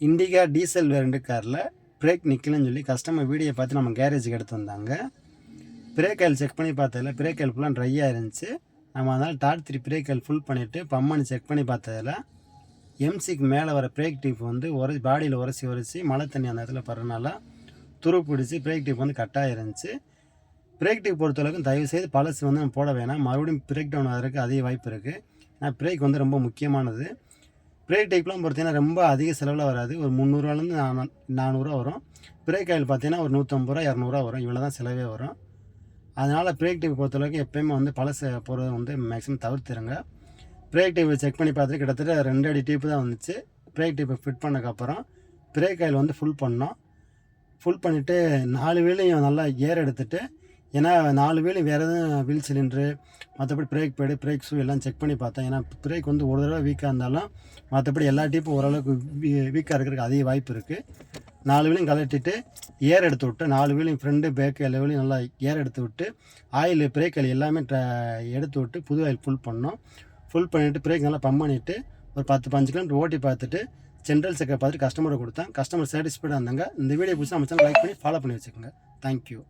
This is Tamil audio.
இண்டிகா டீசல் வேரியண்ட் காரில் பிரேக் நிற்கலன்னு சொல்லி கஸ்டமர் வீடியோ பார்த்து நம்ம கேரேஜுக்கு எடுத்து வந்தாங்க. பிரேக் ஆயில் செக் பண்ணி பார்த்ததில் பிரேக் ஆயில் ஃபுல்லாக ட்ரையாக இருந்துச்சு. நம்ம அதனால் டாட் 3 பிரேக் ஆயில் ஃபுல் பண்ணிவிட்டு பம்மனு செக் பண்ணி பார்த்ததில் எம்சிக்கு மேலே வர பிரேக் டியூப் வந்து பாடியில் உரசி மழை தண்ணி அந்த இடத்துல படுறதுனால துரு பிடிச்சி பிரேக் டியூப் வந்து கட்டாக இருந்துச்சு. பிரேக் டியூப் பொறுத்தளவுக்கு தயவுசெய்து பழசு வந்து நம்ம போட வேணாம், மறுபடியும் பிரேக் டவுன் ஆகிறதுக்கு அதிக வாய்ப்பு இருக்குது. ஏன்னா பிரேக் வந்து ரொம்ப முக்கியமானது. பிரேக் டைப்லாம் பார்த்தீங்கன்னா ரொம்ப அதிக செலவில் வராது, ஒரு 300ரூவாலேருந்து 400 வரும். பிரேக் ஆயில் பார்த்தீங்கன்னா ஒரு 150 ரூபா 200 வரும், இவ்வளோ தான் செலவே வரும். அதனால் பிரேக் டியூப் பொறுத்தளவுக்கு எப்போயுமே வந்து பழசை போடுறது வந்து மேக்ஸிமம் தவிர்த்துருங்க. பிரேக் டியூப் செக் பண்ணி பார்த்துட்டு கிட்டத்தட்ட 2 அடி டியூப் தான் வந்துச்சு. பிரேக் டியூப்பை ஃபிட் பண்ணக்கப்புறம் பிரேக் ஆயில் வந்து ஃபுல் பண்ணோம். ஃபுல் பண்ணிவிட்டு 4 வீலையும் நல்லா ஏர் எடுத்துகிட்டு, ஏன்னா 4 வீலையும் வேறு எதுவும் வீல் சிலிண்ட்ரு மற்றபடி பிரேக் பேடு பிரேக் ஷூ எல்லாம் செக் பண்ணி பார்த்தேன். ஏன்னா பிரேக் வந்து ஒரு தடவை வீக்காக இருந்தாலும் மற்றபடி எல்லா டியூப்பும் ஓரளவுக்கு வீக்காக இருக்கிறதுக்கு அதிக வாய்ப்பு இருக்குது. 4 வீலையும் கழட்டிட்டு ஏர் எடுத்து விட்டு 4 வீலையும் ஃப்ரெண்டு பேக்கு எல்லா வீலையும் நல்லா ஏர் எடுத்து விட்டு ஆயில் பிரேக் ஆயில் எல்லாமே எடுத்து விட்டு புது ஆயில் ஃபுல் பண்ணோம். ஃபுல் பண்ணிவிட்டு பிரேக் நல்லா பம்ப் பண்ணிவிட்டு ஒரு 10-15 கிலோமீட்டர் ஓட்டி பார்த்துட்டு ஜென்ரல் செக்கப் பார்த்துட்டு கஸ்டமரை கொடுத்தேன். கஸ்டமர் சாட்டிஸ்ஃபைடாக இருந்தாங்க. இந்த வீடியோ பிடிச்சா நம்ம சேனல் லைக் பண்ணி ஃபாலோ பண்ணி வச்சுக்கோங்க. தேங்க்யூ.